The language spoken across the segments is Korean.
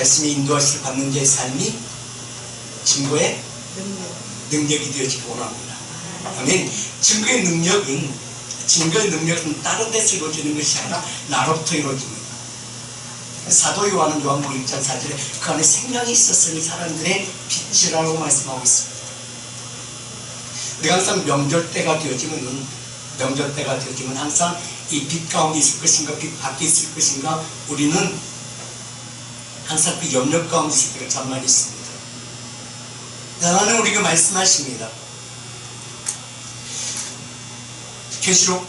말씀의 인도하심을 받는 자의 삶이 증거의 능력이 되어지기 원합니다. 아멘. 증거의 능력은 다른 데서 이루어지는 것이 아니라 나로부터 이루어집니다. 사도 요한은 요한복음 1장 4절에 그 안에 생명이 있었으니 사람들의 빛이라고 말씀하고 있습니다. 우리가 항상 명절 때가 되어지면 항상 이 빛 가운데 있을 것인가 빛 밖에 있을 것인가 우리는 항상 그 염려 가운데 있을 때가 참 많이 있습니다. 하나님 우리가 말씀하십니다. 계시록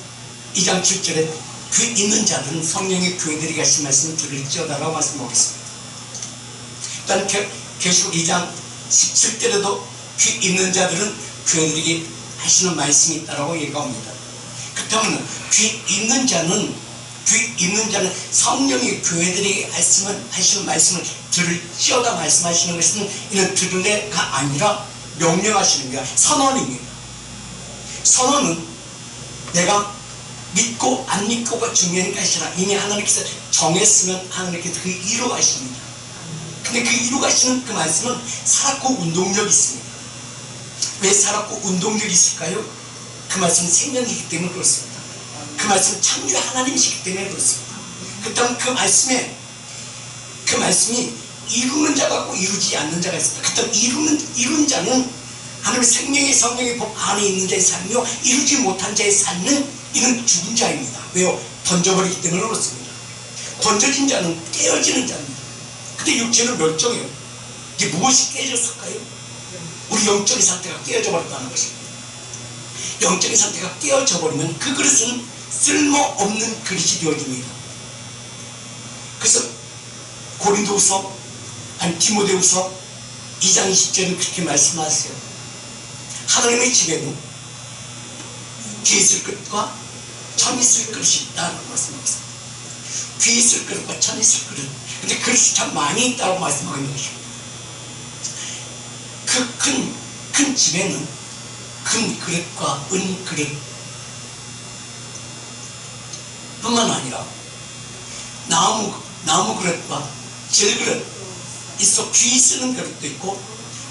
2장 7절에 그 있는 자들은 성령의 교회들이 하신 말씀을 들을지어다라고 말씀하겠습니다. 일단 계시록 2장 17절에도 그 있는 자들은 교회들에게 하시는 말씀이 있다라고 얘기합니다. 그렇다면 그 있는 자는 성령의 교회들에게 하시는 말씀을 들을지어다 말씀하시는 것은 이는 들을래가 아니라 명령하시는 거야. 선언입니다. 선언은 내가 믿고 안 믿고가 중요한 것이 아니라 이미 하나님께서 정했으면 하나님께서 그 이루가십니다. 근데 그 이루가시는 그 말씀은 살았고 운동력이 있습니다. 왜 살았고 운동력이 있을까요? 그 말씀은 생명이기 때문에 그렇습니다. 그 말씀은 창조 하나님이시기 때문에 그렇습니다. 그렇다면 그 말씀이 이루는 자가 있고 이루지 않는 자가 있습니다. 그렇다면 이루는 자는 하나님의 생명의 성령의 법 안에 있는 자의 삶이요, 이루지 못한 자의 삶은 이는 죽은 자입니다. 왜요? 던져버리기 때문에 그렇습니다. 던져진 자는 깨어지는 자입니다. 근데 육체는 멸종해요. 이게 무엇이 깨졌을까요? 우리 영적인 상태가 깨어져 버렸다는 것입니다. 영적인 상태가 깨어져 버리면 그 그릇은 쓸모없는 그릇이 되어집니다. 그래서 디모데후서 2장 20절은 그렇게 말씀하세요. 하나님의 집에는 귀 있을 그릇과 천 있을 그릇이 있다고 말씀하셨습니다. 귀 있을 그릇과 천 있을 그릇. 근데 그릇이 참 많이 있다고 말씀하고 있는 것입니다. 그 큰 집에는 금 그릇과 은 그릇 뿐만 아니라 나무 그릇과 질 그릇 있어. 귀 쓰는 그릇도 있고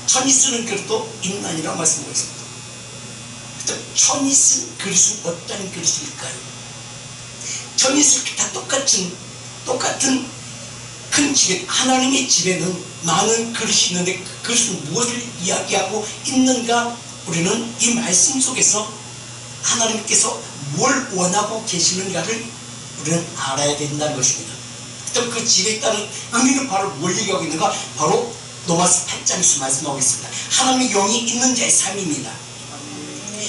천이 쓰는 그릇도 있나니라 말씀하고 있습니다. 천이 쓴 그릇은 어떤 그릇일까요? 천이 쓸 다 똑같은 큰 집에, 하나님의 집에는 많은 그릇이 있는데 그 그릇은 무엇을 이야기하고 있는가? 우리는 이 말씀 속에서 하나님께서 뭘 원하고 계시는가를 우리는 알아야 된다는 것입니다. 그럼 그 집에 있다는 의미는 바로 뭘 얘기하고 있는가? 바로 로마서 8장에서 말씀하고 있습니다. 하나님의 영이 있는 자의 삶입니다.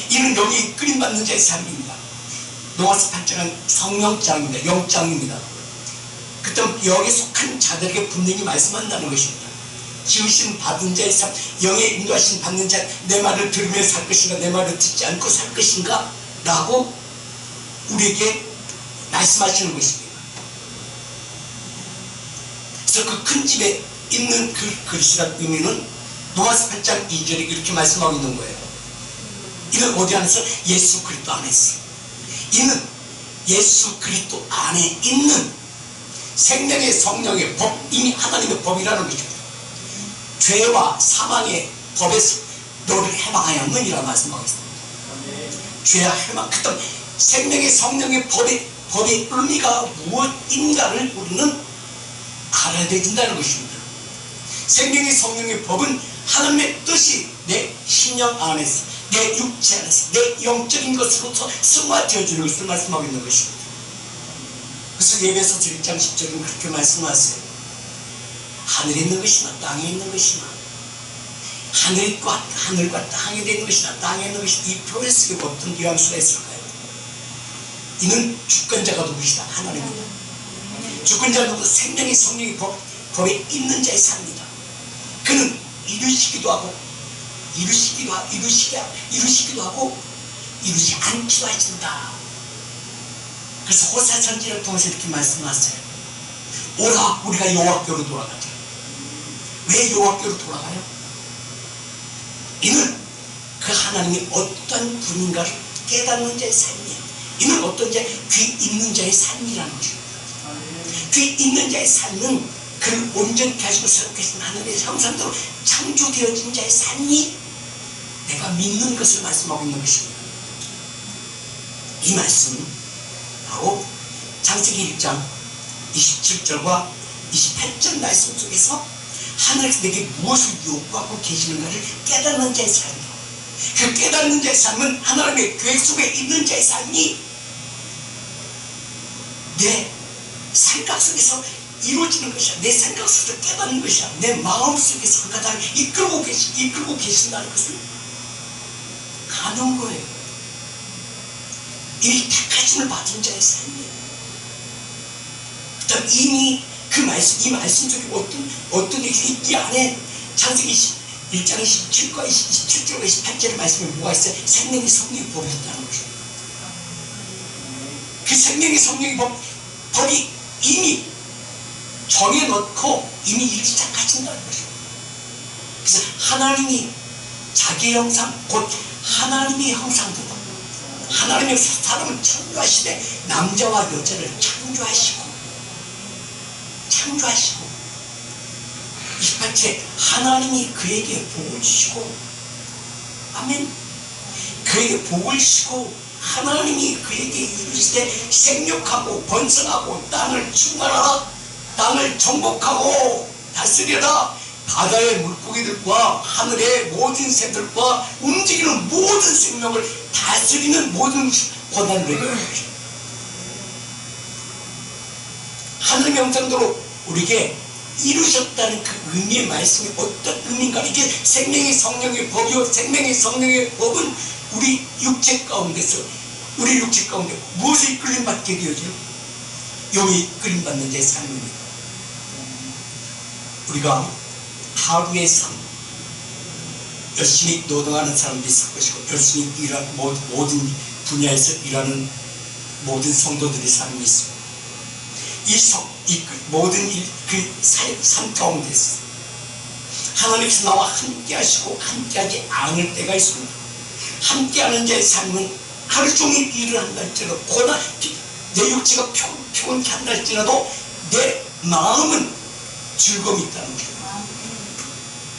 이는 영이 이끌림받는 자의 삶입니다. 로마서 8장은 성령장입니다. 영장입니다. 그때 영에 속한 자들에게 분명히 말씀한다는 것입니다. 지으신 받은 자의 삶, 영의 인도하신 받는 자, 내 말을 들으며 살 것인가, 내 말을 듣지 않고 살 것인가 라고 우리에게 말씀하시는 것입니다. 그래서 그 큰 집에 있는 그 그릇이라는 의미는 로마서 8장 2절에 이렇게 말씀하고 있는 거예요. 이는 어디 안에서? 예수 그리스도 안에서. 이는 예수 그리스도 안에 있는 생명의 성령의 법, 이미 하나님의 법이라는 것입니다. 죄와 사망의 법에서 너를 해방하였느니라 말씀하고 있습니다. 죄와 해방, 그때 생명의 성령의 법의 의미가 무엇인가를 우리는 알아야 된다는 것입니다. 생명의 성령의 법은 하나님의 뜻이 내 신령 안에서, 내 육체 안에서, 내 영적인 것으로서 승화되어지는 것을 말씀하고 있는 것입니다. 그래서 예배서 1장 10절은 그렇게 말씀하세요. 하늘에 있는 것이나 땅에 있는 것이나, 하늘과 땅에 있는 것이나 땅에 있는 것이나, 이 표현 속에 어떤 뉘앙스가 있을까요? 이는 주권자가 누구시다? 하나님입니다. 주권자가 누구? 생명의 성령의 법에 있는 자의 삶이다. 그는 이루시기도 하고 이루시기도 하고 이루지 않기도 하신다. 그래서 호세 선지를 통해서 이렇게 말씀하세요. 오라, 우리가 여호와께로 돌아가자. 왜 여호와께로 돌아가요? 이는 그 하나님이 어떤 분인가를 깨닫는 자의 삶이야. 이는 어떤 자? 귀 있는 자의 삶이라는 것입니다. 귀 있는 자의 삶은 그를 온전케 하시고 새롭게 하신 하늘의 형상대로 창조되어진 자의 삶이 내가 믿는 것을 말씀하고 있는 것입니다. 이 말씀은 바로 창세기 1장 27절과 28절 말씀 속에서 하나님께서 내게 무엇을 요구하고 계시는가를 깨닫는 자의 삶이에요. 그 깨닫는 자의 삶은 하나님의 계획 속에 있는 자의 삶이 내 생각 속에서 이루어지는 것이야. 내 생각 속에서 깨닫는 것이야. 내 마음 속에서 그가 나를 이끌고 계신다는 것을 가는 거예요. 이 택하심을 받은 자의 삶이에요. 그다음 이미 이 말씀 속에 어떤 이 안에 창세기 1장 27과 27절과 28절의 말씀에 뭐가 있어요? 생명의 성령의 법이 있다는 거죠. 그 생명의 성령의 법이 이미 정해놓고 이미 일을 시작하신다는 거죠. 그래서 하나님이 자기의 형상, 곧 하나님의 형상대로 하나님의 사람을 창조하시되 남자와 여자를 창조하시고 28째 하나님이 그에게 복을 주시고 아멘. 그에게 복을 주시고 하나님이 그에게 이르시되 생육하고 번성하고 땅을 충만하라. 땅을 정복하고 다스려라. 바다의 물고기들과 하늘의 모든 새들과 움직이는 모든 생명을 다스리는 모든 권한을 내게 주십시오. 하늘의 형상대로 우리에게 이루셨다는 그 의미의 말씀이 어떤 의미인가. 이게 생명의 성령의 법이요. 생명의 성령의 법은 우리 육체 가운데 무엇을 이끌림받게 되어지요? 영이 이끌림받는 자의 삶입니다. 우리가 하루의 삶, 열심히 노동하는 사람도 있을 것이고 열심히 일하는 모든 분야에서 일하는 모든 성도들의 삶이 있습니다. 모든 삶 가운데서 하나님께서 나와 함께 하시고 함께하지 않을 때가 있습니다. 함께하는 자의 삶은 하루 종일 일을 한다 할지라도 내 육체가 피곤케 한다 할지라도 내 마음은 즐거움이 있다는 것입니다.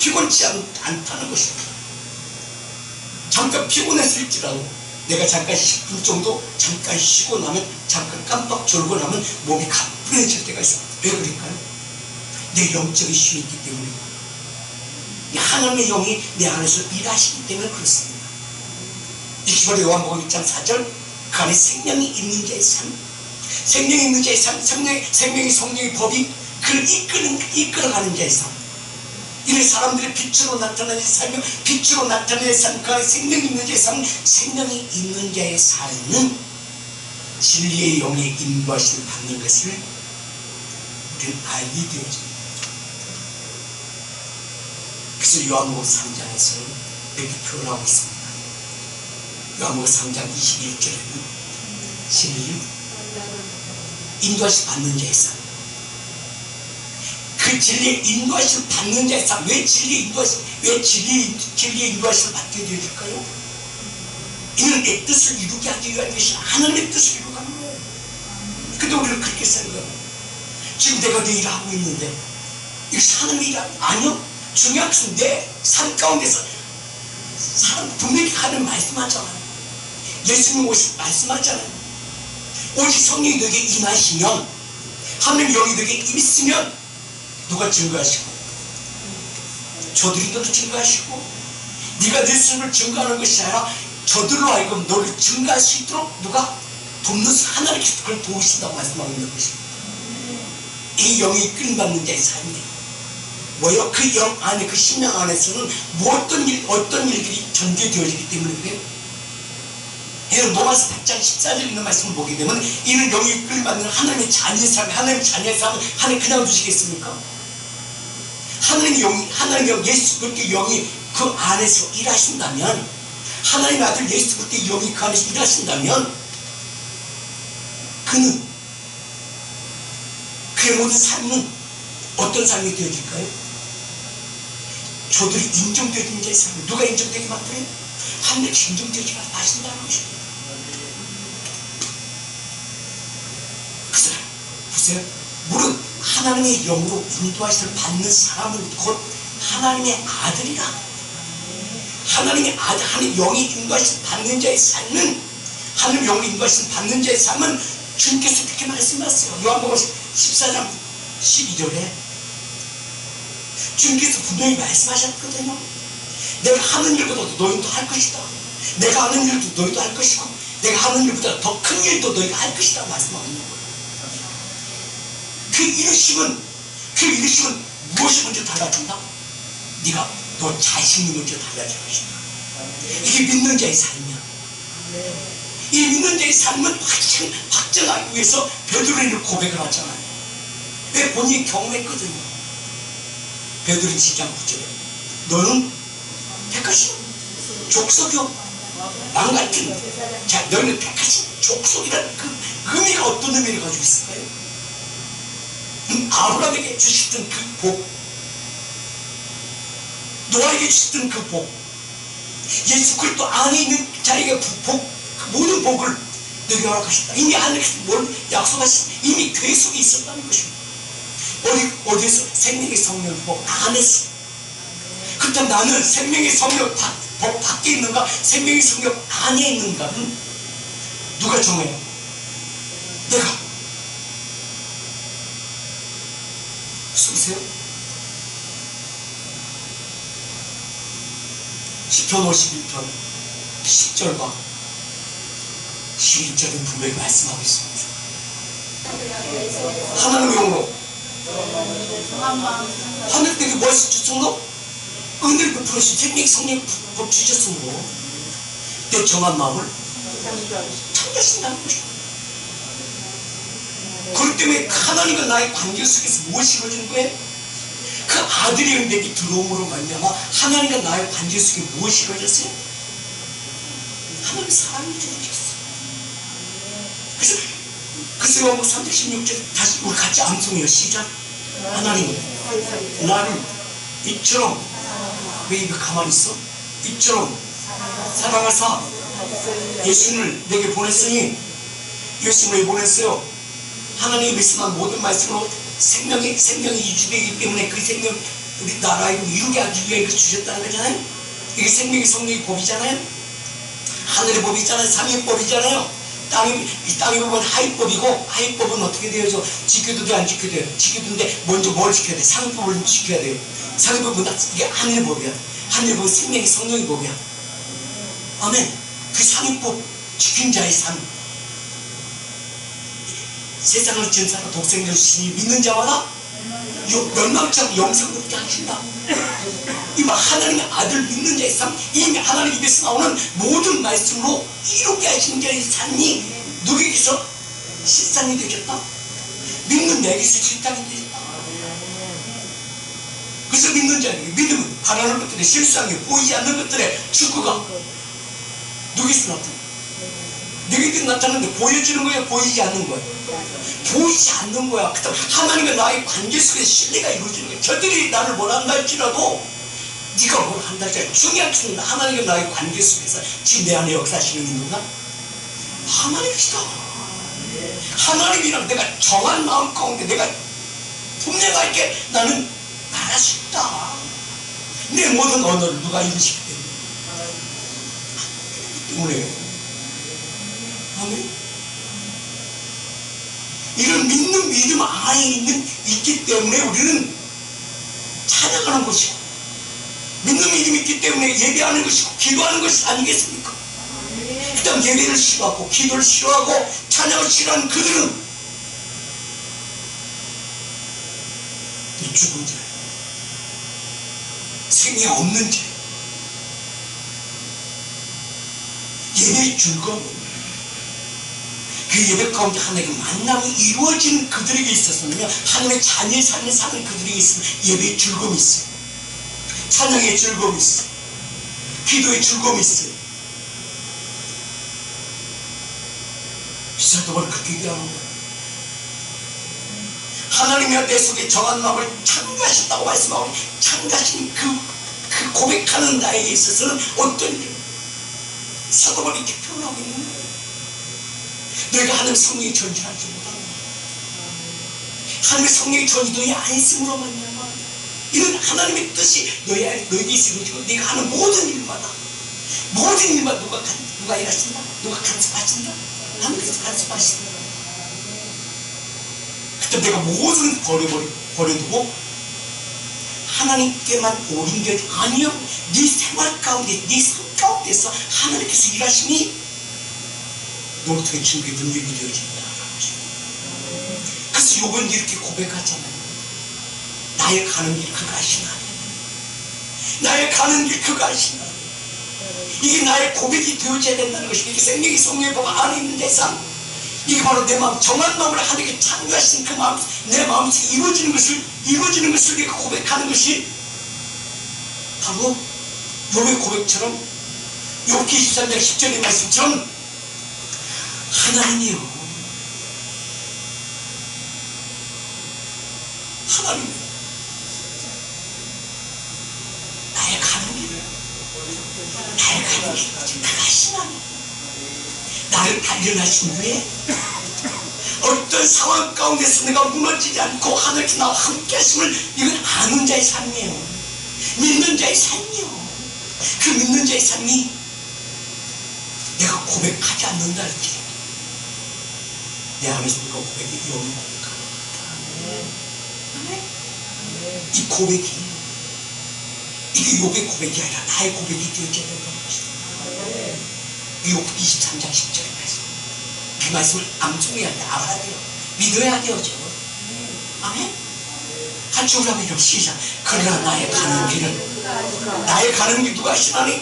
피곤치 않다는 것입니다. 잠깐 피곤했을지라도 내가 잠깐 10분 정도 잠깐 쉬고 나면 잠깐 깜빡 졸고 나면 몸이 가뿐해질 때가 있어요. 왜 그럴까요? 내 영적인 쉼이 있기 때문에 하나님의 영이 내 안에서 일하시기 때문에 그렇습니다. 20절 요한복음 1장 4절 그 안에 생명이 있는 자의 삶, 생명이 있는 자의 삶, 생명의 성령의 법이 그를 이끌어가는 자의 삶. 이는 사람들의 빛으로 나타나는 삶이요, 빛으로 나타나는 삶, 그 안에 생명이 있는 자의 삶, 생명이 있는 자의 삶은 진리의 영의 인도하심을 받는 것을 우리는 알게 되어집니다. 그래서 요한복음 3장에서는 이렇게 표현하고 있습니다. 요한복음 3장 21절에는 진리 인도하심 받는 자의 삶, 그 진리의 인도하심을 받는 자의 삶. 왜 진리의 인도하심을 받게 되어질까요? 이는 내 뜻을 이루게 하기 위한 것이 하나님의 뜻을 이루게 하는 거예요. 근데 우리는 그렇게 생각합니다. 지금 내가 내 일을 하고 있는데 이것이 하나님의 일 아니요? 중요한 것은 내 삶 가운데서 사람 분명히 하나님 말씀하잖아요. 예수님 오실 말씀하잖아요. 오직 성령이 너에게 임하시면, 하나님의 영이 너에게 임했으면 누가 증거하시고? 저들이 너를 증거하시고, 네가 내 스스로를 증거하는 것이 아니라 저들로 하여금 너를 증거할 수 있도록 누가 돕는, 하나님께서 그걸 도우신다고 말씀하고 있는 것입니다. 이 영이 이끌림받는 자의 삶이에요. 뭐요? 그 영 안에, 그 심령 안에서는 어떤 일들이 전개되어지기 때문에 그래요. 여러분 로마서 8장 14절 있는 말씀을 보게 되면 이는 영이 이끌림받는 하나님의 자녀의 삶, 하나님의 자녀의 삶을 하나님 그냥 두시겠습니까? 하나님의 영, 예수 그리스도의 영이 그 안에서 일하신다면, 하나님의 아들 예수 그리스도의 영이 그 안에서 일하신다면 그는, 그의 모든 삶은 어떤 삶이 되어질까요? 저들이 인정되어진 자의 삶을 누가 인정되게 만들어요? 하나님께서 인정되지 마신다는 것입니다. 그래서 보세요. 물은 하나님의 영으로 인도하심을 받는 사람은 곧 하나님의 아들이라. 하나님의 아들, 하나님 영이 인도하심 받는 자의 삶은, 하나님 영이 인도하심 받는 자의 삶은 주님께서 그렇게 말씀하셨어요. 요한복음 14장 12절에 주님께서 분명히 말씀하셨거든요. 내가 하는 일보다 너희도 할 것이다. 내가 하는 일도 너희도 할 것이고 내가 하는 일보다 더 큰 일도 너희가 할 것이다 말씀하는 거예요. 그 이루심은 무엇이 먼저 달라진다? 네가 너 자신이 먼저 달라질 것이다. 이게 믿는 자의 삶이야. 이 믿는 자의 삶은 확정하기 위해서 베드로를 고백을 하잖아요. 왜? 본인이 경험했거든요. 베드로 10장 9절에 너는 택하신 족속이요 왕같은 자, 너희는 택하신 족속이라는 그 의미가 어떤 의미를 가지고 있을까요? 아브라함에게 주셨던 그 복, 노아에게 주셨던 그 복, 예수 그리스도 안에 있는 자에게 복, 그 모든 복을 너에게 허락하셨다. 이미 하나님께서 뭘 약속하신, 이미 그 속에 있었다는 것입니다. 어디에서? 생명의 성령 복 안에서. 그렇다면 나는 생명의 성령 복 밖에 있는가? 생명의 성령 안에 있는가는 누가 정해요? 내가. 쓰세요. 시편 51편 10절과 11절은 분명히 말씀하고 있습니다. 하나님의 영으로 하늘 때에 무엇을 주셨노? 은혜를 베풀으신 생명 성령 복 주셨으므로 내 정한 마음을 참으신다는 것입니다. 그렇기 때문에 하나님과 나의 관계 속에서 무엇이 이루어지는 거예요? 그 아들의 내게 들어옴으로 말미암아 하나님과 나의 관계 속에 무엇이 이루어졌어요? 하나님의 사랑이 이루어졌어요. 그래서 요한복음 3장 16절 다시 우리 같이 암송해요. 시작. 하나님 나를 이처럼, 왜 입에 가만히 있어? 이처럼 사랑하사 예수를 내게 보냈으니, 예수를 왜 보냈어요? 하나님의 말씀한 모든 말씀으로 생명이 유지되기 때문에 그 생명 우리 나라에 이루게 하기 위해 주셨다는 거잖아요. 이게 생명의 성령의 법이잖아요. 하늘의 법이잖아요. 삼위법이잖아요. 이 땅의 법은 하위법이고, 하위법은 어떻게 돼요? 지켜도 돼, 안 지켜도 돼요? 지켜도인데 먼저 뭘 지켜야 돼? 상위법을 지켜야 돼요. 상위법은 이게 하늘의 법이야. 하늘의 법은 생명의 성령의 법이야. 아멘. 그 상위법 지킨 자의 삶. 세상을 지은 사람 독생자 주시니 믿는 자마다 멸망치 않고 영생을 얻게 하신다. 이 하나님의 아들 믿는 자의 삶, 이미 하나님 입에서 나오는 모든 말씀으로 이롭게 하시는 자의 삶이 누구에게서 실상이 되겠다? 믿는 내게서 실상이 되겠다. 그래서 믿는 자에게 믿음은 바라는 것들에 실상이 보이지 않는 것들의 축구가 누구에서 나타나? 너희들이 나타나는데 보여지는 거야, 보이지 않는 거야? 보이지 않는 거야. 그다음 하나님과 나의 관계 속에 신뢰가 이루어지는 거야. 저들이 나를 원한다 할지라도 네가 뭘 한다 할지라도 중요한 것은 하나님과 나의 관계 속에서 지금 내 안에 역사하시는 누가? 하나님이시다. 하나님이랑 내가 정한 마음 가운데 내가 분명하게 나는 말할 수 있다. 내 모든 언어를 누가 이루시기 때문에. 아멘. 이런 믿는 믿음 안에 있기 때문에 우리는 찬양하는 것이고, 믿는 믿음이 있기 때문에 예배하는 것이고 기도하는 것이 아니겠습니까? 그 다음 예배를 싫어하고 기도를 싫어하고 찬양을 싫어하는 그들은 죽은 자, 생이 없는 자, 예배의 즐거움, 그 예배 가운데 하나님의 만남이 이루어진 그들에게 있었으면, 하나님의 자녀의 삶을 사는 그들에게 있으면 예배의 즐거움이 있어요. 찬양의 즐거움이 있어요. 기도의 즐거움이 있어요. 사도 바울은 그렇게 얘기하는 거예요. 하나님이 내 속에 정한 마음을 창조하셨다고 말씀하고, 창조하신 그 고백하는 나에게 있어서는 어떤 일, 사도 바울이 이렇게 표현하고 있는 거예요. 너희가 하나님 성령이 전진하지 못하는 거야. 하나님의 성령의 전이 너희 안에 있음으로 말미암아 이런 하나님의 뜻이 너에게 있으면 네가 하는 모든 일마다 누가 일하신다? 누가 간섭하신다? 하나님께서 간섭하신다. 그때 내가 모든 버려두고 하나님께만 오른게 아니요, 네 생활 가운데, 네 삶 가운데서 하나님께서 일하심이 너를 통해 증거의 능력이 되어진다. 그래서 욥은 이렇게 고백하잖아요. 나의 가는 길 그가 아시나니, 나의 가는 길 그가 아시나니. 이게 나의 고백이 되어져야 된다는 것입니다. 이게 생명의 성령의 법 안에 있는 대상, 이게 바로 내 마음, 정한 마음을 하나님께 창조하신 그 마음, 내 마음속에 이루어지는 것을 내가 고백하는 것이 바로 욥의 고백처럼, 욥기 23장 10절의 말씀처럼 하나님이요, 하나님 나의 가는 길을 그가 아시나니, 나를 단련하신 후에 어떤 상황 가운데서 내가 무너지지 않고 하늘께 나와 함께 하심을, 이건 아는 자의 삶이에요. 믿는 자의 삶이요. 그 믿는 자의 삶이 내가 고백하지 않는다 할지 내 안에서 누가 고백이 여는 고백합니다. 이 고백이, 이게 욥의 고백이 아니라 나의 고백이 되어져야 된다는 것입니다. 욥 23장 10절의 말씀, 그 말씀을 암송해야 돼, 알아야 돼요, 믿어야 돼요. 아멘. 같이 우리 한번 좀 시작. 그러나 나의 가는 길 누가 아시나니?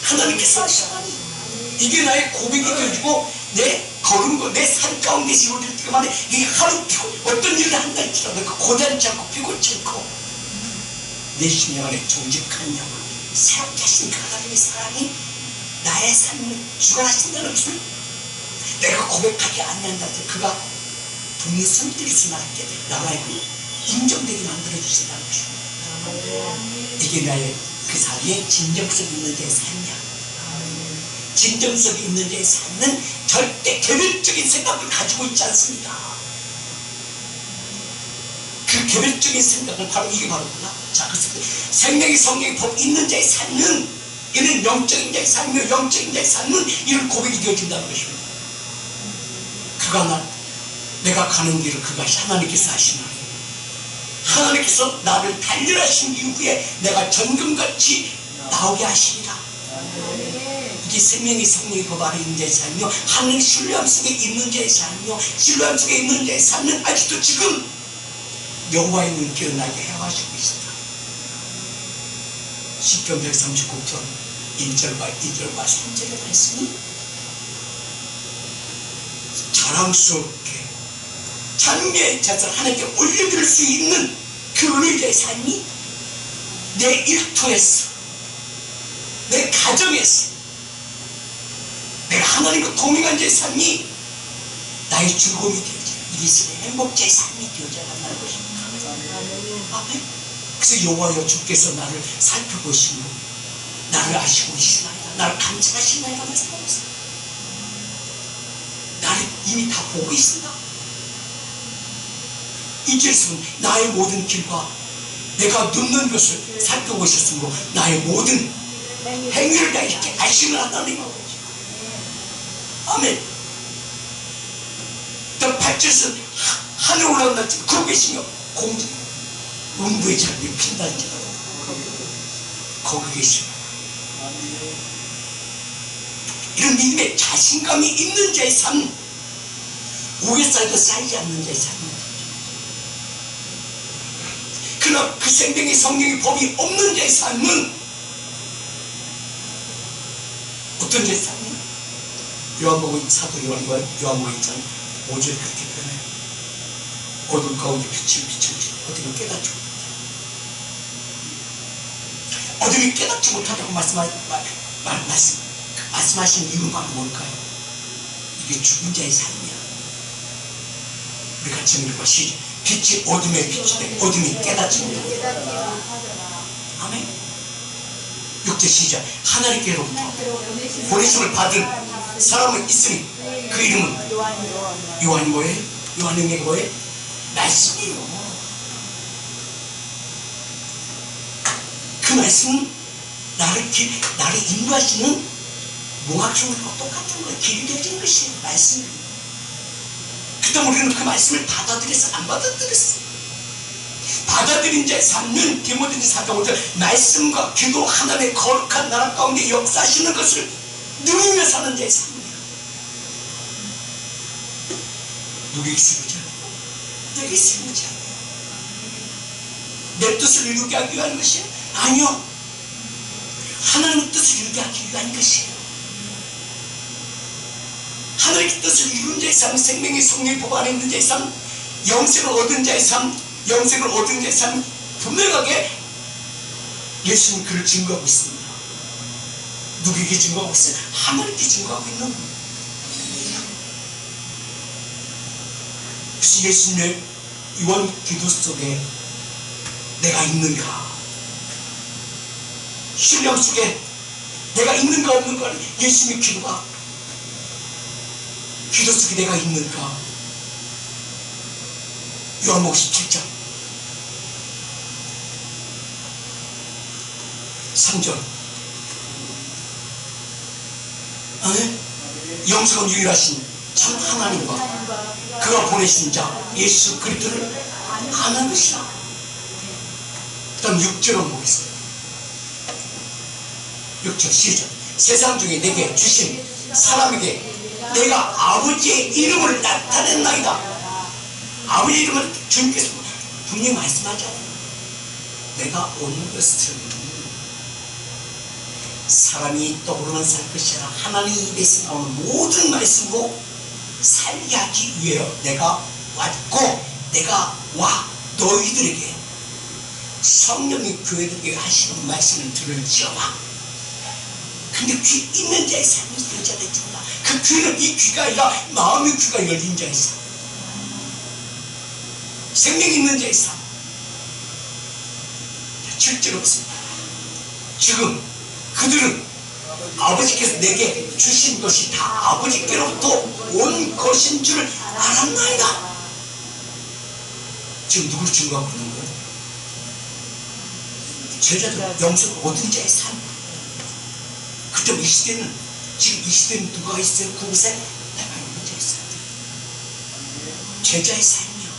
하나님께서 아시나니. 이게 나의 고백이 되어지고 내 걸은 거, 내 삶 가운데서 이루어질 때만 이 하루 어떤 일을 한다 할지라도 그 고단치 않고 피곤치 않고 내 심령 안에 정직한 영혼, 새롭게 하신 그 하나님의 사랑이 나의 삶을 주관하신다는 것을 내가 고백하지 않는다 할 때 그가 분명히 손길에서 나에게 나와의 인정되게 만들어주신다는 것입니다. 이게 나의 그 사이에 진정성 있는 자의 삶이야. 진정성 있는 자의 삶은 절대 개별적인 생각을 가지고 있지 않습니다. 그 개별적인 생각은 바로 이게 바로구나. 자, 그래서 생명의 성령의 법 있는 자의 삶은, 이는 영적인 자의 삶이요, 영적인 자의 삶은 이런 고백이 되어진다는 것입니다. 내가 가는 길을 그가 하나님께서 하시나니, 하나님께서 나를 단련하신 이후에 내가 전금같이 나오게 하시리라. 이게 생명의 성령의 법 안에 있는 자의 삶이요, 하나님의 신뢰함 속에 있는 자의 삶이요, 신뢰함 속에 있는 자의 삶은 아직도 지금 여호와의 눈길을 나에게 헤아시고 있습니다. 시편 139편 1절과 2절과 3절의 말씀이 자랑스럽게 찬미의 자세를 하나님께 올려드릴 수 있는 그 은혜자의 삶이 내 일터에서, 내 가정에서, 내가 하나님과 동행한 자의 삶이 나의 즐거움이 되어져, 이리스의 행복자의 삶이 되어져 간다는 것입니다. 아멘. 그래서 여호와여 주께서 나를 살펴보시고 나를 아시고 계시나이다, 나를 감찰하시나이다 말씀하셨어요. 나를 이미 다 보고 있습니다. 이제는 나의 모든 길과 내가 눕는 것을 살펴보셨으므로 나의 모든 행위를 다 이렇게 아시는 하나님. 아멘. 또 8절에서 하늘 올라온다 할지 거기 계시며 음부의 자리에 핀다 할지라도 거기 계시며, 이런 믿음의 자신감이 있는 자의 삶, 우에살도 쌓이지 않는 자의 삶입니다. 그러나 그 생명의 성령의 법이 없는 자의 삶은 어떤 자의 삶이에요? 요한복음 사도 요한복음 2장 5절 그렇게 표현해요. 어둠 가운데 빛을 비춰주시니 어둠이 깨닫지 못한다. 어둠이 깨닫지 못한다고 말씀하신 이유가 뭘까요? 이게 죽은 자의 삶이야. 우리 같이 읽어봐. 시작. 빛이 어둠에 비치되 어둠이 깨닫지 못한다. 아멘. 6절 시작. 하나님께로부터 보내심을 받은 사람은 있으니 그 이름은 요한이 뭐예요? 요한의 뭐예요? 말씀이에요. 그 말씀은 나를 인도하시는 몽학성과 똑같은 거예요. 길이 되어진 것이에요. 말씀이. 그때 우리는 그 말씀을 받아들여서 안 받아들였어. 받아들인 자의 삶은 디모데전서 4장 5절 말씀과 기도 하나님의 거룩한 나라 가운데 역사하시는 것을 누리며 사는 자의 삶이에요. 누구에게 세우지 않아요. 내게 세우지 않아요. 내 뜻을 이루게 하기 위한 것이 아니요. 하나님의 뜻을 이루게 하기 위한 것이에요. 하나님의 뜻을 이룬 자의 삶, 생명의 성령의 법 안에 있는 자의 삶, 영생을 얻은 자의 삶, 영생을 얻은 자의 삶, 분명하게 예수님 그를 증거하고 있습니다. 누구에게 증거하고 있어요? 하나님께 증거하고 있는 겁니다. 그래서 예수님의 이원 기도 속에 내가 있는가, 신령 속에 내가 있는가 없는가, 예수님의 기도가 기도 속에 내가 있는가. 요한복음 17장 3절 영성은 유일하신 참 하나님과 그가 보내신 자 예수 그리스도를 아는 것이라. 그 다음 6절을 보겠습니다. 6절 시작. 세상 중에 내게 주신 사람에게 내가 아버지의 이름을 나타냈나이다. 아버지의 이름을 주님께서 분명히 말씀하잖아요. 내가 온 것은 사람이 떠오르면 살 것이 아니라 하나님 입에서 나오는 모든 말씀으로 살게 하기 위해 내가 왔고, 내가 와 너희들에게 성령이 교회들에게 하시는 말씀을 들을지어다. 근데 귀 있는 자의 삶이 여자를 준다. 그 귀는 이 귀가 아니라 마음의 귀가 열린 자의 삶, 생명 있는 자의 삶. 7절 없습니다. 지금 그들은 아버지께서 내게 주신 것이 다 아버지께로부터 온 것인 줄 알았나이다. 지금 누구를 증거하고 있는 거예요? 제자들 영성 얻은 자의 삶. 그때 이 시대는, 지금 이 시대는 누가 있어요? 그곳에 내가 있는 자의 삶, 제자의 삶이요.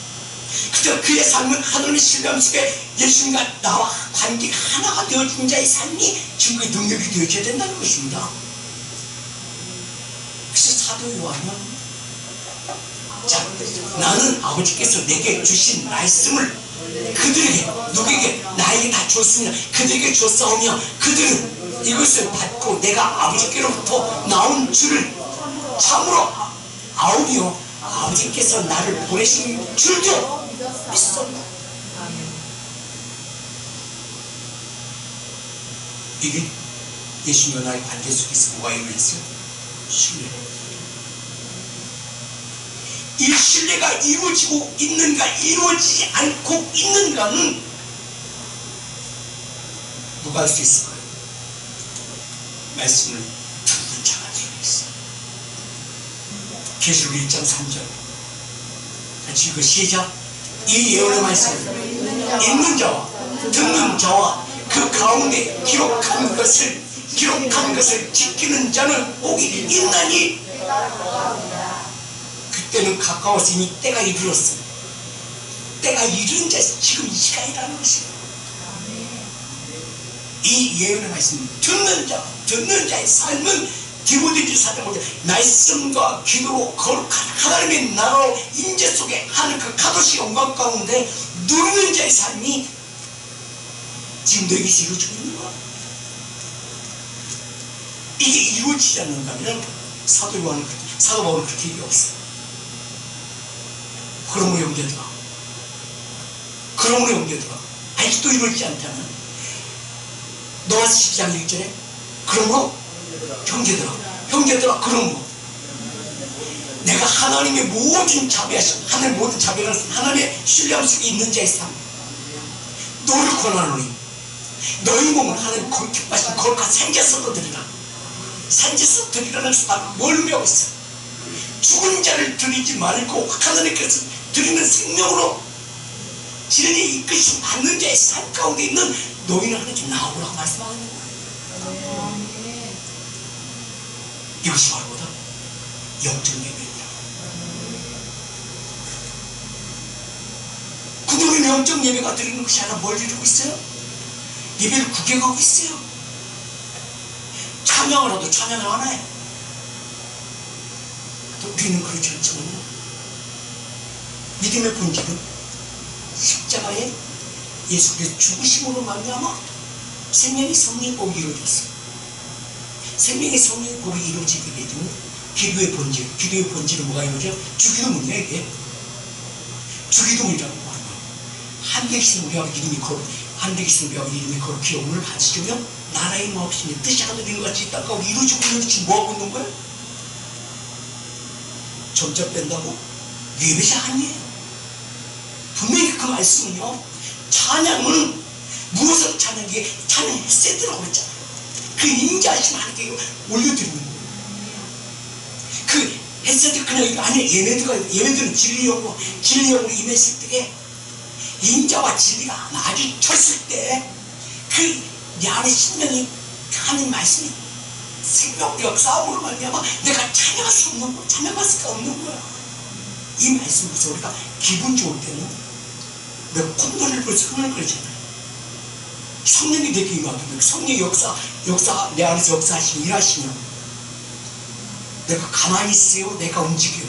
그때 그의 삶은 하나님의 신뢰함 속에 예수님과 나와 관계가 하나가 되어진 자의 삶이 증거의 능력이 되어져야 된다는 것입니다. 그래서 사도 요한은 자, 나는 아버지께서 내게 주신 말씀을 그들에게, 누구에게? 나에게 다 줬으며 그들에게 줬사오며 그들은 이것을 받고 내가 아버지께로부터 나온 줄을 참으로 아오며 아버지께서 나를 보내신 줄도 믿었다. 이게 예수님과 나의 관계 속에서 뭐가 이루어졌어요? 신뢰. 이 신뢰가 이루어지고 있는가, 이루어지지 않고 있는가는 누가 알 수 있을까요? 말씀을 듣는 자가 되어있어요. 계시록 1장 3절 같이 읽어 시작. 이 예언의 말씀을 읽는 자와 듣는 자와 그 가운데 기록한 것을 지키는 자는 복이 있나니. 그때는 가까웠으니 때가 이르렀어요. 때가 이른 자, 지금 이 시간이라는 것이에요. 이 예언의 말씀 듣는 자의 삶은 디모데전서 4장 5절 말씀과 기도로 거룩한 하나님의 나라로 임재 속에 하는 그 가도시 영광 가운데 누리는 자의 삶이 지금 너에게서 이루어지고 있는 거야. 이게 이루어지지 않는다면 사도 바울은 그렇게 얘기했어요. 그러므로 형제들아 아직도 이루어지지 않다면 노아서 12장 1절에 그러므로 형제들아 그러므로 내가 하나님의 모든 자비하심, 하나님의 모든 자비라는 하나님의 신뢰함 속에 있는 자의 삶 너를 권하노니 너희 몸을 하나님 기뻐하신 거룩한 산제사로 드리라. 산제사 드리라는 수가 뭘 배웠어요? 죽은 자를 드리지 말고 하나님께서 드리는 생명으로 진리에 이끄심 받는 자의 삶 가운데 있는 너희는 하나님 나오라고 말씀하는 거예요. 이것이 바로 뭐다? 영적 예배입니다. 그들은 영적 예배가 드리는 것이 아니라 뭘 이루고 있어요? 예배를 구경하고 있어요. 찬양을 하도 찬양을 안 해. 또 우리는 그렇지 않지만요. 믿음의 본질은 십자가에 예수께서 죽으심으로 말미암아 생명의 성령의 복이 이루어졌어요. 생명의 성령의 복이 이루어지게 되면 기도의 본질은 뭐가 이루어져? 주기도문이야 이게. 주기도문이라고 하는 거예요. 하늘에 계신 우리 아버지 이름이 거룩히 영원을 받으시며 나라의 마옵시며 뜻이 하늘에 있는 것 같이 이 땅 가운데 이루어지고 있는 지금 뭐하고 있는 거예요? 점자 뺀다고? 예배자 아니에요. 분명히 그 말씀은요, 찬양은 무엇으로 찬양이게? 찬양 헤세드라고 그랬잖아요. 그 인자하신 하나님께 올려드리는 거예요. 그 헤세드 그냥 아니 예배들은 진리형으로 임했을 때에 인자와 진리가 마주쳤을 때 그 내 안에 신령이 하는 말씀이 생명력 싸움으로 말미암아 내가 찬양할 수 없는 거야. 찬양할 수가 없는 거야. 이 말씀에서 우리가 기분 좋을 때는 내가 콧노래를 부르면서 흥을 그러잖아요. 성령이 내게 임하면 성령의 역사 내 안에서 역사하시면 일하시면 내가 가만히 있어요. 내가 움직여.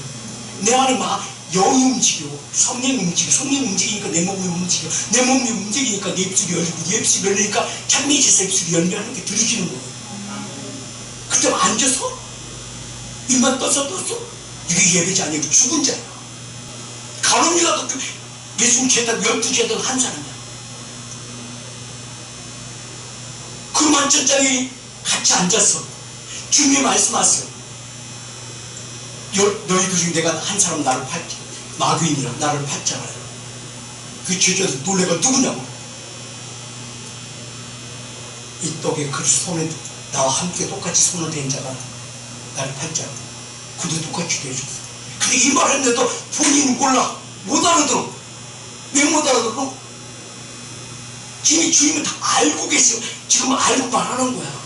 내 안에 막 영이 움직여. 성령이 움직여. 성령이 움직이니까 내 몸이 움직여. 내 몸이 움직이니까 내 입술이 열리고 내 입술이 열리니까 찬미지에서 입술이 열리는 게 들리시는 거예요. 그때 앉아서 입만 떠서 이게 예배자 아니고 죽은 자야. 가론유다도 예수님 제자 12제자도 한 사람이야. 그 만천장에 같이 앉았어. 주님이 말씀하세요. 너희들 중에 내가 한 사람 나를 팔지. 마귀인이라 나를 팔잖아요. 그 제자들 놀래가 누구냐고. 이 떡에 그 손에 나와 함께 똑같이 손을 댄 자가 나를 팔잖아. 그도 똑같이 대해줬어. 근데 이 말 했는데도 본인은 몰라. 못 알아들어. 왜 못 알아들어? 주님은 다 알고 계세요. 지금 알고 말하는 거야.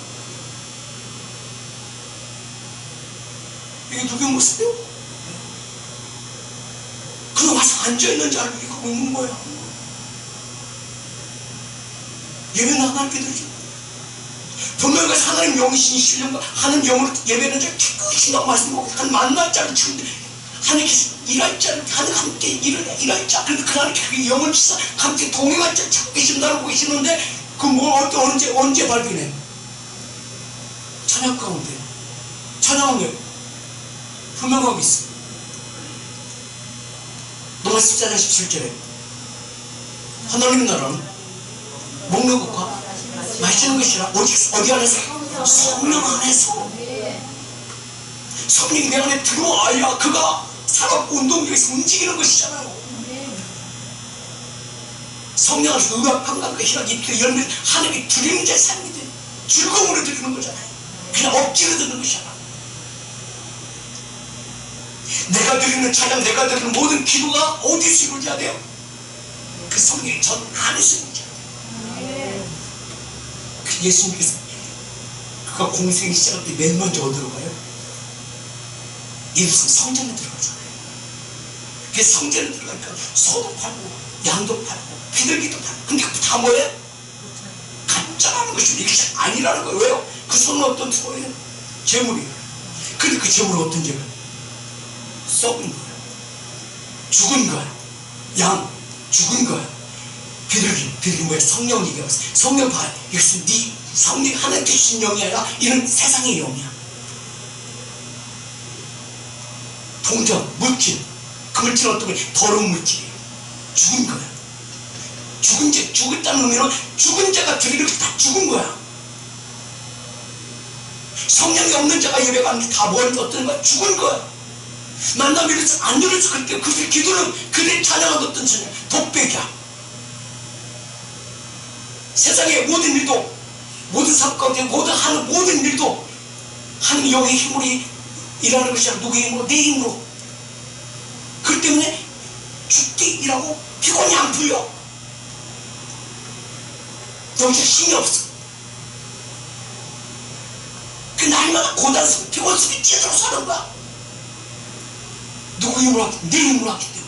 이게 누구의 모습이에요? 그냥 와서 앉아있는 자를 하고 있는 거야. 예배는 하나님께 드리죠. 분명히 하나님 영이신 신령과 하나님 영으로 예배는 자를 기쁘신다고 말씀하고 한 만날 자를 치는데 하나님께서 일할 자를 하나님 함께 일할 자 그런데 그 하나님께 영을 주사 함께 동행할 자를 찾고 계신다고 보시는데 그 뭐 언제 발견해? 찬양 가운데 찬양하면 분명하게 있어. 로마 14장 17절에 하나님의 나라는 먹는 것과 마시는 것이라 오직 어디 안에서? 성령 안에서. 성령이 내 안에 들어와야 그가 살아있고 운동력에서 움직이는 것이잖아요. 성령 안에서 음악함과 희락이 열면 하나님이 드리는 자의 삶이 돼. 즐거움으로 드리는 거잖아요. 그냥 억지로 드리는 것이잖아. 내가 드리는 찬양, 내가 드리는 모든 기도가 어디서 이루어져야 돼요? 그 성령이 전 안에서 이루어져야 돼요. 그 예수님께서 그가 공생이 시작할 때 맨 먼저 어디로 가요? 예수님 성전에 들어가잖아요. 그 성전에 들어가니까 소도 팔고 양도 팔고 비둘기도 팔고 근데 다 뭐예요? 간절하는 것이 이것이 아니라는 거예요. 왜요? 그 손은 어떤 소예요? 재물이에요. 근데 그 재물은 어떤 재물? 썩은 거야. 죽은 거야. 양 죽은 거야. 비둘기 뭐야? 성령 얘기하면서 성령 봐. 이것은 네 성령 하나님께 주신 영이 아니라 이는 세상의 영이야. 동전, 물질. 그 물질은 어떤 거야? 더러운 물질이에요. 죽은 거야. 죽었다는 의미는 죽은 자가 드리는 게 다 죽은 거야. 성령이 없는 자가 예배하는 게 다 어떤 거야? 죽은 거야. 만남 이래서 안 이루어져. 그때 그들의 기도는 그들의 찬양은 어떤 찬양? 독백이야. 세상의 모든 일도 모든 삶 가운데 모든 일도 하나님 영의 힘으로 일하는 것이 아니라 누구의 힘으로? 내 힘으로. 그렇기 때문에 죽기 일하고 피곤이 안 풀려. 정신 힘이 없어. 그 날마다 고단속, 피곤 속에 찢어서 사는 거야. 누구 힘으로 왔기, 내 힘으로 왔기 때문에.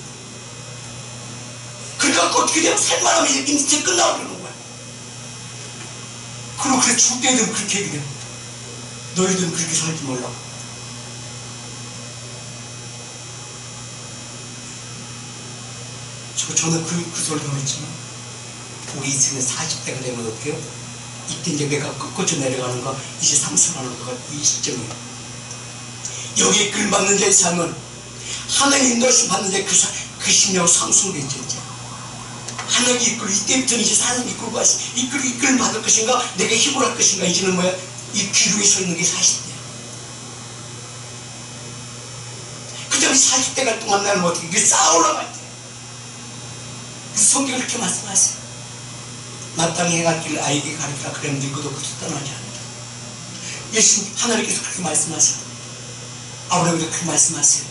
그러니까 어떻게 되면 살만 하면 이제 인생 끝나고 그러는 거야. 그리고 그래 죽을 때 되면 그렇게 얘기해. 너희들은 그렇게 살지 말라고. 저는 그 소리를 했지만 우리 인생은 40대가 되면 어떻게 해요? 이때 이제 내가 끝까지 내려가는 거, 이제 상승하는 거가 이 시점이에요. 여기에 끌받는 자의 삶은 하나님 인도하심 받는 자의 그 심령 상승된 존재. 하나님이 이끌고 이때부터는 이제 하나님 이끌고 가시 이끌 받을 것인가, 내가 힘을 할 것인가, 이제는 뭐야? 이 기로에 서 있는 게 40대야. 그 다음에 40대가 동안 나는 어떻게 쌓아 올라갈 때 성경을 그렇게 말씀하세요. 마땅히 행할 길을 아이에게 가르치라. 그러면 늙어도 그것을 떠나지 않는다. 예수님 하나님께서 그렇게 말씀하세요. 아브라함에게 그렇게 말씀하세요.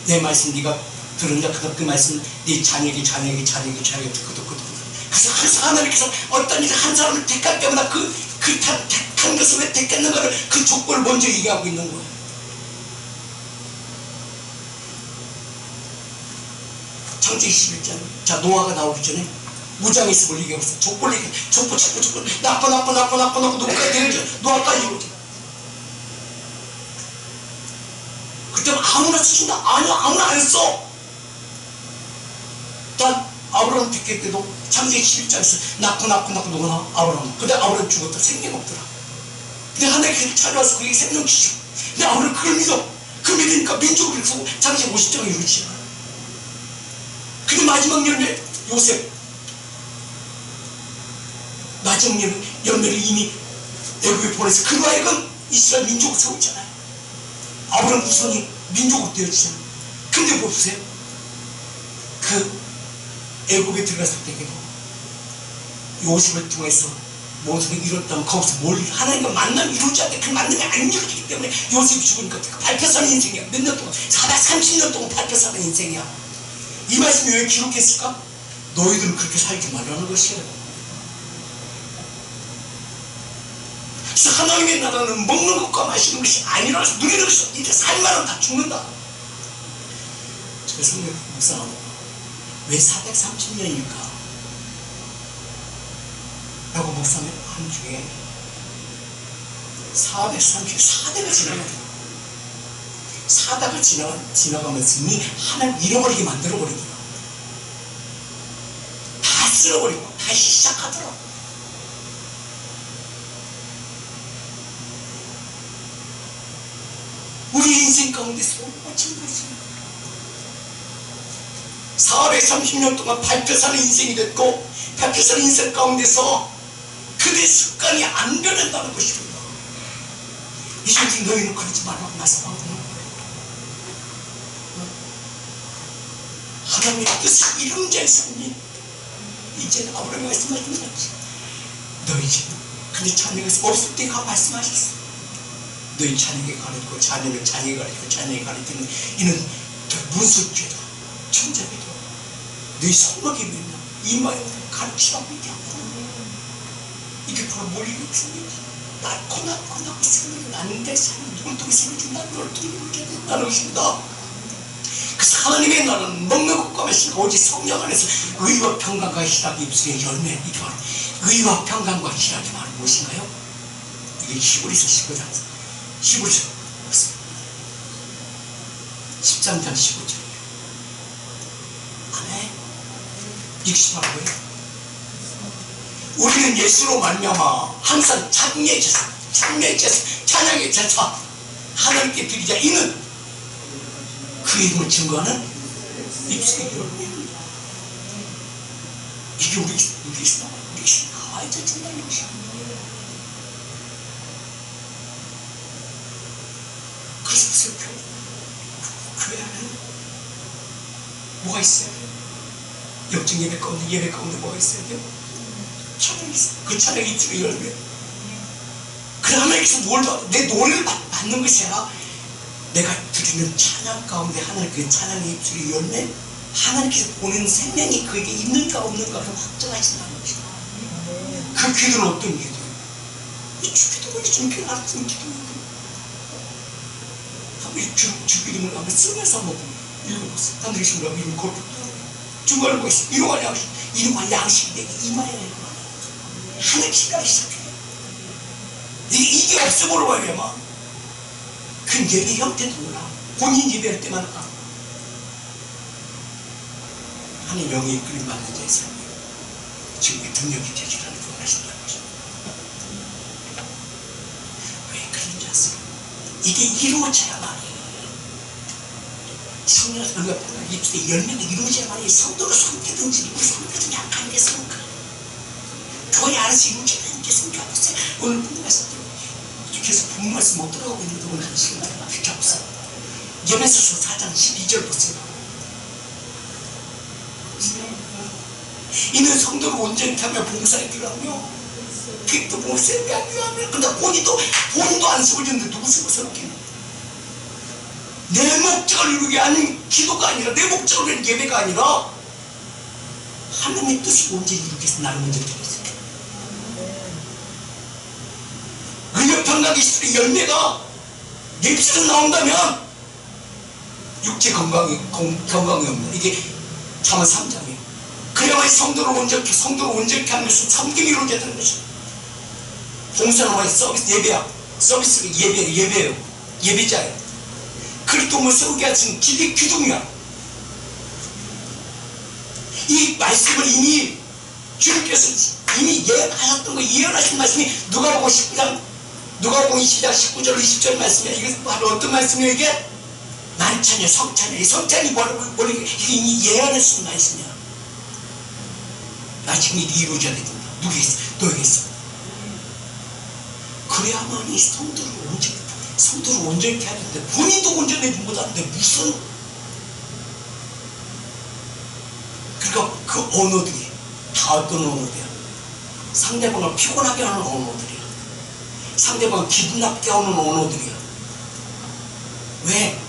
내 말씀 네가 들은 자 그 말씀 네 자녀에게 듣고도 그래서 항상 하나님께서 어떤 일을 한 사람을 택할 때마다 그 택한 것을 왜 택했는가를 그 조건을 먼저 얘기하고 있는 거예요. 창세기 11장. 자, 노아가 나오기 전에 무장에서 뭘 얘기하고 있어. 족벌 나빠 누구까지 되는지 노아까지 이거지. 그때는 아무나 쓰신다. 아니야, 아무나 안 써. 난 아브라함 택할 때도 창세기 11장에서 낳고 누가 나와? 아브라함. 근데 아브라함 죽었다. 생명 없더라. 근데 하나님께서 찾아와서 그에게 생명 주시고, 근데 아브라함 그걸 믿어. 그 믿으니까 민족을 쓰고 창세기 50장을 이루지. 근데 마지막 열매 요셉, 마지막 열매를 이미 애굽에 보내서 그로 하여금 이스라엘 민족을 세웠잖아요. 아브라함 후손이 민족으로 되어주잖아요. 근데 보세요. 그 애굽에 들어갔을 때에도 요셉을 통해서 모습을 이뤘다면 거기서 뭘 하나님과 만남이 이루지 않는데 그 만남이 안 이루어지기 때문에 요셉이 죽으니까 밟혀 사는 인생이야. 몇 년 동안 430년 동안 밟혀 사는 인생이야. 이 말씀이 왜 기록했을까? 너희들은 그렇게 살지 말라는 것이에요. 그래서 하나님의 나라는 먹는 것과 마시는 것이 아니라 누리는 것이 이제 살만하면 다 죽는다. 그래서 묵상하고 왜 430년일까? 라고 묵상한 중에 430, 4대가 지나가면서 이미 하나님 잃어버리게 만들어버리더라. 다 쓸어버리고 다시 시작하더라. 우리 인생 가운데서 마찬가지입니다. 430년 동안 밟혀 사는 인생이 됐고, 밟혀 사는 인생 가운데서 그들의 습관이 안 변한다는 것입니다. 이제 너희는 그러지 말라고 말씀하거든요. 하나님의 뜻을 이룬 자의 삶이 이제는 아브라함이 말씀하신 거지. 너희 집 근데 자녀가 없을 때 말씀하셨어. 너희 자녀에게 가르치고 자녀는 자녀에게 가르치고 자녀에게 가르치는 이는 문술죄다. 천자비다. 너희 손목에 맨날 이마에 가르치라고 얘기하고 이게 바로 뭘 얘기했습니까? 낳고 생각이 나는데 누굴 통해 생각이 준다. 너를 통해 이루게 된다는 것입니다. 그래서 하나님의 나라는 먹는 것과 마시는 오직 성령 안에서 의와 평강과 희락이 입술의 열매. 이게 바로 의와 평강과 희락이 바로 무엇인가요? 이게 히브리서 19장 13장 15절이에요. 아멘. 이것이 바로 뭐예요? 우리는 예수로 말미암아 항상 찬양의 제사, 찬양의 제사 하나님께 드리자. 이는 그 이름을 증거하는 입술의 열매입니다. 이게 우리 나와야 된다는 것입니다. 그래서 교회 안에 뭐가 있어야 돼요? 영적 예배 가운데 뭐가 있어야 돼요? 찬양이 있어요. 그 찬양이 입술의 열매. 그래 하나님께서 내 노래를 받는 것이 아니라 내가 드리는 찬양 가운데 하나님께 찬양의 입술의 열매, 하나님께서 보내는 생명이 그에게 있는가 없는가를 확정하신다는 것입니다. 그 그 기도는 어떤 기도? 이 주기도문이 주님께 알았으면 기도문이 한번 주기도문을 한번 쓰면서 한번 읽어보세요. 하늘의 신부라고 이름 거룩 중간을 보겠습니다. 이름과 양식이 내게 임하여 하늘 시간이 시작해. 이게 없어버려 말이야. 그 예배 형태도 몰라. 본인 예배할 때만 하나님 영이 이끌림 받는 자의 삶이 지금의 능력이 되시라는 걸 하신다는 것입니다. 왜 그런지 아세요? 이게 이루어져야만 성령의 응답과 입술의 열매가 이루어져야만 성도가 섬기든지 누구 섬기든지 약한 게 있습니까? 교회 안에서 이루어져야 하는 게 있습니까? 오늘 분명 말씀드려요. 계속 분명 말씀 못 들어가고 있는데 오늘 한 시간 동안 비켜보세요. 에베소서 4장 12절 보세요. 이는 성도를 온전히 하며 봉사에 필요하며 그또 봉사에 필요하며 근데 본인도 안 쓰고졌는데 누구 쓰고 서럽기는 내 목적을 이루게 아닌 기도가 아니라 내 목적을 위한 예배가 아니라 하나님의 뜻을 온전히 이루기 위해서 나를 먼저 드렸어요. 의욕 평강 기술의 열매가 내 입술에서 나온다면 육체 건강이 없는 이게 잠언 3장이에요. 그래야만 성도를 온전히 하는 것은 섬김이 이루어져야 되는 것이죠. 봉사는 왜 서비스 예배야. 서비스가 예배예요. 예배자예요. 그리스도를 세우게 하신 기대 기둥이야. 이 말씀을 이미 주님께서 이미 예언하셨던 거 예언하신 말씀이 누가복음 19장 19절 20절 말씀이야. 이게 바로 어떤 말씀이야 이게? 만찬이야. 성찬이야. 이 성찬이 뭐라고 이게 이미 예언하신 말씀이야. 나중에 이루어져야 된다. 누구겠어? 너에겠어. 그래야만 이 성도를 온전히 해야 되는데 본인도 온전해지 못하는데 무슨 그러니까 그 언어들이 다 어떤 언어들이야? 상대방을 피곤하게 하는 언어들이야. 상대방을 기분 나쁘게 하는 언어들이야. 왜?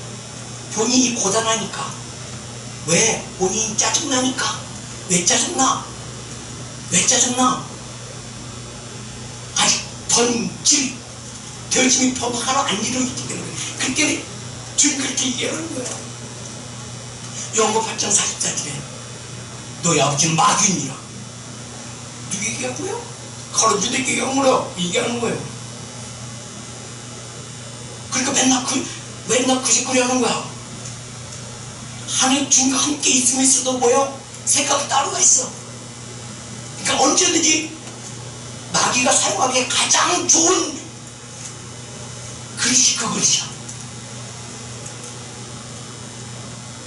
본인이 고단하니까. 왜? 본인이 짜증나니까. 왜 짜증나? 아직 던질 열심히 하나 안 이루어지기 때문에 그때 주님 그렇게 얘기하는 거야. 요한복음 8장 44절에 너희 아버지는 마귀니라. 누구 얘기하고요? 가로주대 얘기하는 거예요. 그러니까 맨날 그 짓거리 하는 거야. 하나님 주님과 함께 있으면서도 뭐요? 생각이 따로가 있어. 그러니까 언제든지 마귀가 사용하기에 가장 좋은 그릇이 그 그릇이야.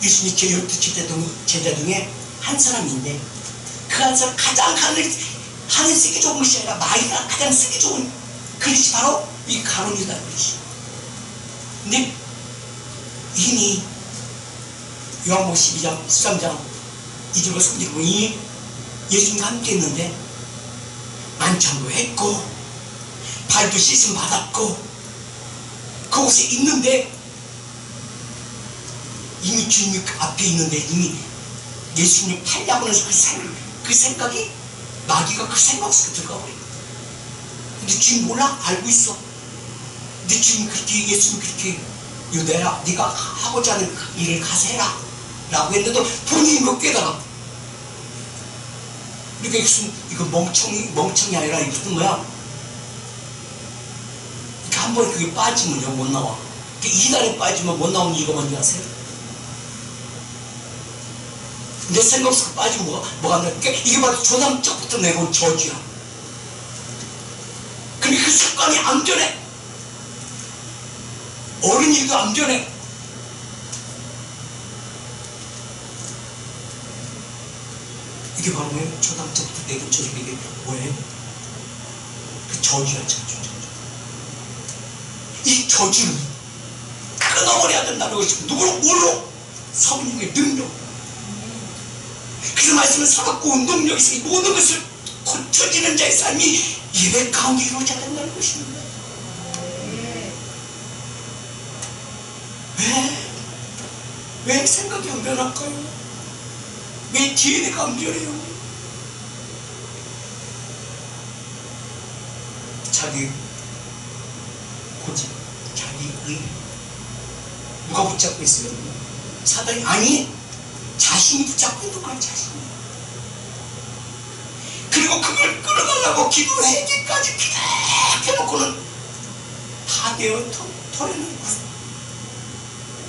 예수님 제 12 제자 중에 한 사람인데 그 한 사람 가장 하늘 쓰기 좋은 것이 아니라 마귀가 가장 쓰기 좋은 그릇이 바로 이 가론유다 그릇이. 근데 이미 요한복음 13장 2절과 3절을 보니 예수님과 함께 했는데 만찬도 했고 발도 씻음 받았고 그곳에 있는데 이미 주님 앞에 있는데 이미 예수님 팔려고 하는 그 생각이 마귀가 그 생각 속에 들어가 버려. 근데 주님 몰라? 알고 있어. 근데 주님 그렇게 예수님 그렇게 유대야 네가 하고자 하는 그 일을 가서 해라 라고 했는데도 본인이 못 깨달아. 그러니까 이거 멍청이 아니라 이거 무슨 거야? 한 번 그게 빠지면요 못 나와. 이달에 빠지면 못 나오는 이유가 뭔지 아세요? 내 생각 속에 빠지면 뭐가 안 나. 그러니까 이게 바로 조상적부터 내려온 저주야. 근데 그 습관이 안 변해. 어린이도 안 변해. 이게 바로 뭐예요? 조상적부터 내려온 저주. 이게 뭐예요? 그 저주야 저주. 이 저주를 끊어버려야 된다는 것이 뭘로? 성령의 능력. 그래서 말씀은 살았고 운동력이 있으니 모든 것을 고쳐지는 자의 삶이 예배 가운데 이루어져야 된다는 것입니다. 왜 생각이 안 변할까요? 왜 DNA가 안 변해요? 자기 고집, 자기 의. 누가 붙잡고 있어요? 사단이. 아니, 자신이 붙잡고 있는 거야, 자신이. 그리고 그걸 끌어달라고 기도하기까지 기도해놓고는 다 되어 털어내는 거야.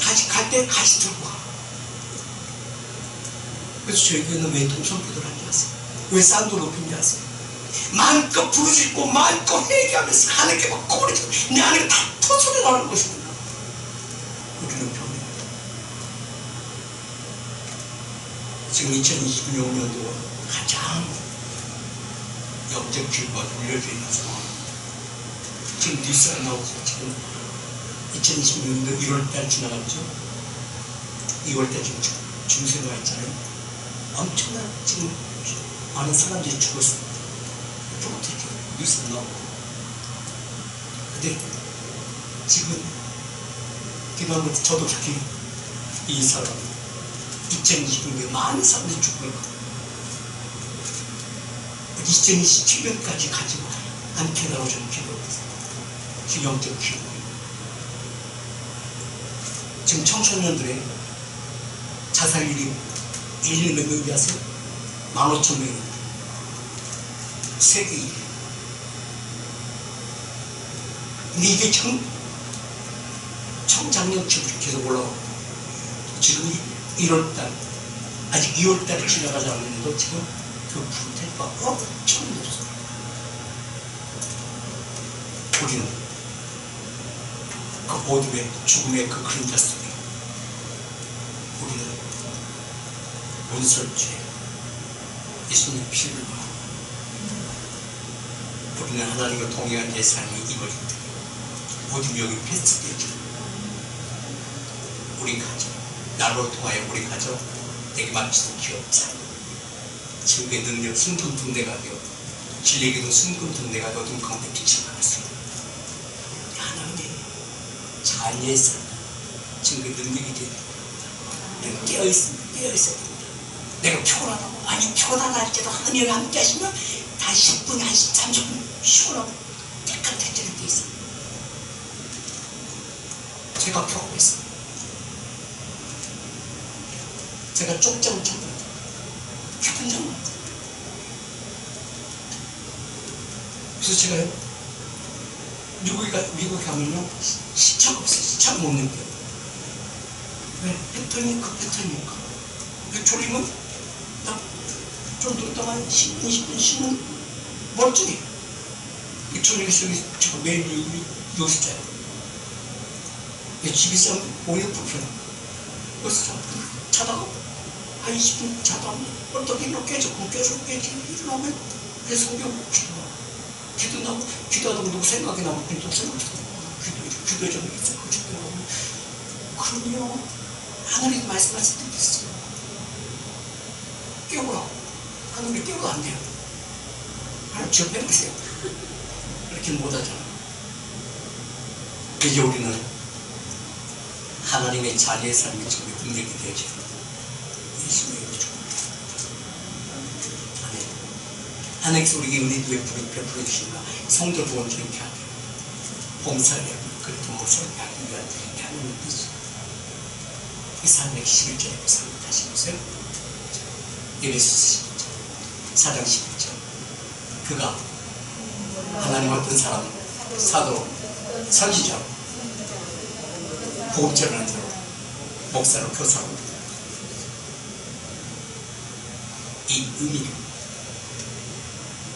다시 갈 때 다시 들고 가. 그래서 저희 교회는 왜 통성기도를 하는지 아세요? 왜 쌍도 높인지 아세요? 마음껏 부르짖고 마음껏 회개하면서 하나님께 막 꼬리치고 내 안에 다 터져져 나가는 것입니다. 우리는 병입니다. 지금 2026년도 가장 영적 길과 눌려져 있는 상황. 지금 뉴스가 나오고 지금 2026년도 1월달 지나갔죠. 2월달 지금 중세가 있잖아요. 엄청난 지금 많은 사람들이 죽었습니다. 프로테이크 뉴스가 나오고. 근데 지금 기도한 것도 저도 그렇게 이 사람 2026년에 많은 사람들이 죽고 있고 2027년까지 가지 않게라고 저는 기도했어요. 그 영적 기도. 지금 청소년들의 자살률이 1년 몇 명이 하세요? 15,000명입니다. 세계 1위. 근데 이게 청작년치부터 계속 올라가고 지금 1월달 아직 2월달이 지나가지 않았는데도 지금 그 프로테이크가 엄청 높습니다. 우리는 그 어둠의 죽음의 그 그림자 속에 우리는 문설주에 예수님 피를 봐. 우리는 하나님과 동행한 내 삶이 이루어질 때 어둠이 여기 폐쇄되죠. 우리 가정, 나로 통하여 우리 가정 내게 맡기는 기업자 지금의 능력 순금 등대가 되어 진리에게도 순금 등대가 되어 어둠 가운데 빛을 발했습니다. 하나님의 자녀의 삶 지금 그 능력이 되어 내가 깨어있습니다. 깨어있어야 됩니다. 내가 피곤하다고 아니 피곤하다 할때도 하나님이 함께 하시면 다 10분, 30분 피곤하고 깨끗해지는 데 있어요. 제가 경험했어요. 제가 쪽장을 잡아요. 기쁜 장만. 그래서 제가요, 미국에 가면요, 시차가 없어요. 시차가 못 느껴요. 왜? 패턴이 그 패턴이니까. 졸리면, 좀 놀다가 10분, 20분 쉬면 멀쩡해. 저녁에서 제가 매일 여기서 자요. 집에서 오히려 불편해. 여기서 자다가 한 20분 자다가 어떻게 이렇게 깨지고 일어나면 내 성경 기도나고 기도하다 보면 누구 생각이 나면 또 생각하고 기도해 좀 기도하고 그럼요 하나님이 말씀하실 때 있어요. 깨우라고 하나님이 깨우도 안 돼요. 하나님 저 빼보세요. 이렇게 못하잖아. 이제 우리는 하나님의 자녀의 삶이 지금 능력이 되어져 예수님의 죽음입니다. 아멘. 하나님께서 우리에게 은혜도 베풀어 주신다. 성도 구원을 이렇게 하고 봉사를 하고 그리고 목사를 하기 위한 이렇게 하는 뜻이 이사람에게 11절에 그 삶을 다시 보세요. 에베소서 4장 11절 그가 하나님 어떤 사람 사도 선지자 보급자를 한 사람 목사로 교사로 이 의미는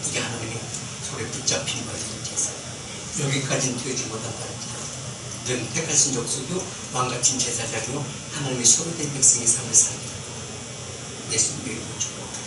이게 하나님의 손에 붙잡힌 것인지 여기까지는 되지 못한다는 는 택하신 족속이요 왕같은 제사장이요 하나님의 소유된 백성의 삶을 살게 예수님의 이름으로 축복합니다.